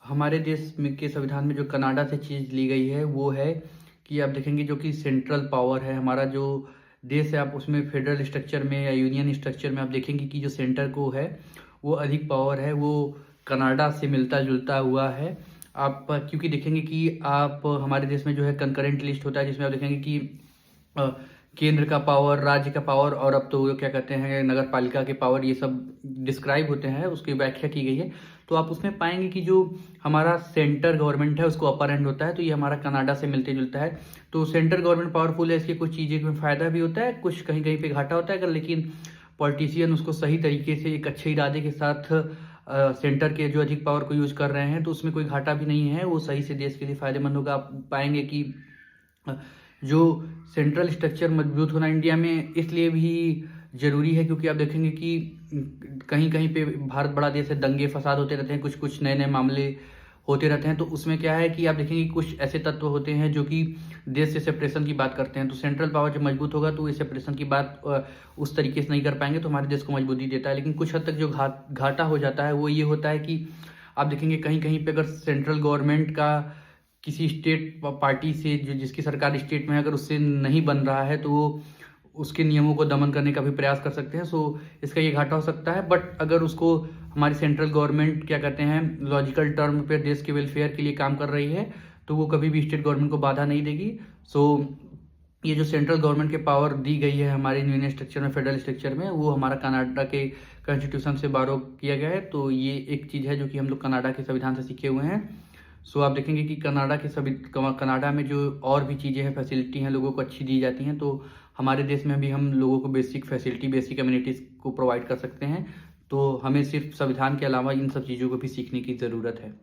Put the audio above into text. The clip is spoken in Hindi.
हमारे देश में के संविधान में जो कनाडा से चीज़ ली गई है वो है कि आप देखेंगे जो कि सेंट्रल पावर है हमारा जो देश है, आप उसमें फेडरल स्ट्रक्चर में या यूनियन स्ट्रक्चर में आप देखेंगे कि जो सेंटर को है वो अधिक पावर है, वो कनाडा से मिलता जुलता हुआ है। आप क्योंकि देखेंगे कि आप हमारे देश में जो है कंकरेंट लिस्ट होता है, जिसमें आप देखेंगे कि अ, केंद्र का पावर, राज्य का पावर और अब तो क्या कहते हैं नगर पालिका के पावर, ये सब डिस्क्राइब होते हैं, उसकी व्याख्या की गई है। तो आप उसमें पाएंगे कि जो हमारा सेंटर गवर्नमेंट है उसको अपर हैंड होता है, तो ये हमारा कनाडा से मिलते जुलता है। तो सेंटर गवर्नमेंट पावरफुल है, इसकी कुछ चीज़ें में फ़ायदा भी होता है, कुछ कहीं कहीं पे घाटा होता है, अगर लेकिन पॉलिटिशियन उसको सही तरीके से एक अच्छे इरादे के साथ सेंटर के जो अधिक पावर को यूज़ कर रहे हैं तो उसमें कोई घाटा भी नहीं है, वो सही से देश के लिए फ़ायदेमंद होगा। आप पाएंगे कि जो सेंट्रल स्ट्रक्चर मजबूत होना इंडिया में इसलिए भी ज़रूरी है क्योंकि आप देखेंगे कि कहीं कहीं पे भारत बड़ा देश है, दंगे फसाद होते रहते हैं, कुछ कुछ नए नए मामले होते रहते हैं। तो उसमें क्या है कि आप देखेंगे कुछ ऐसे तत्व होते हैं जो कि देश से सेपरेशन की बात करते हैं। तो सेंट्रल पावर जब मजबूत होगा तो ये सेपरेशन की बात उस तरीके से नहीं कर पाएंगे, तो हमारे देश को मजबूती देता है। लेकिन कुछ हद तक जो घाटा हो जाता है वो ये होता है कि आप देखेंगे कहीं कहीं पे अगर सेंट्रल गवर्नमेंट का किसी स्टेट पार्टी से जो जिसकी सरकार स्टेट में है अगर उससे नहीं बन रहा है तो वो उसके नियमों को दमन करने का भी प्रयास कर सकते हैं। सो इसका ये घाटा हो सकता है। बट अगर उसको हमारी सेंट्रल गवर्नमेंट क्या कहते हैं लॉजिकल टर्म पे देश के वेलफेयर के लिए काम कर रही है तो वो कभी भी स्टेट गवर्नमेंट को बाधा नहीं देगी। सो ये जो सेंट्रल गवर्नमेंट के पावर दी गई है हमारे यूनियन स्ट्रक्चर में, फेडरल स्ट्रक्चर में, वो हमारा कनाडा के कॉन्स्टिट्यूशन से बारो किया गया है। तो ये एक चीज़ है जो कि हम लोग कनाडा के संविधान से सीखे हुए हैं। सो आप देखेंगे कि कनाडा में जो और भी चीज़ें हैं, फैसिलिटी हैं, लोगों को अच्छी दी जाती हैं। तो हमारे देश में भी हम लोगों को बेसिक फैसिलिटी, बेसिक कम्युनिटीज़ को प्रोवाइड कर सकते हैं। तो हमें सिर्फ संविधान के अलावा इन सब चीज़ों को भी सीखने की ज़रूरत है।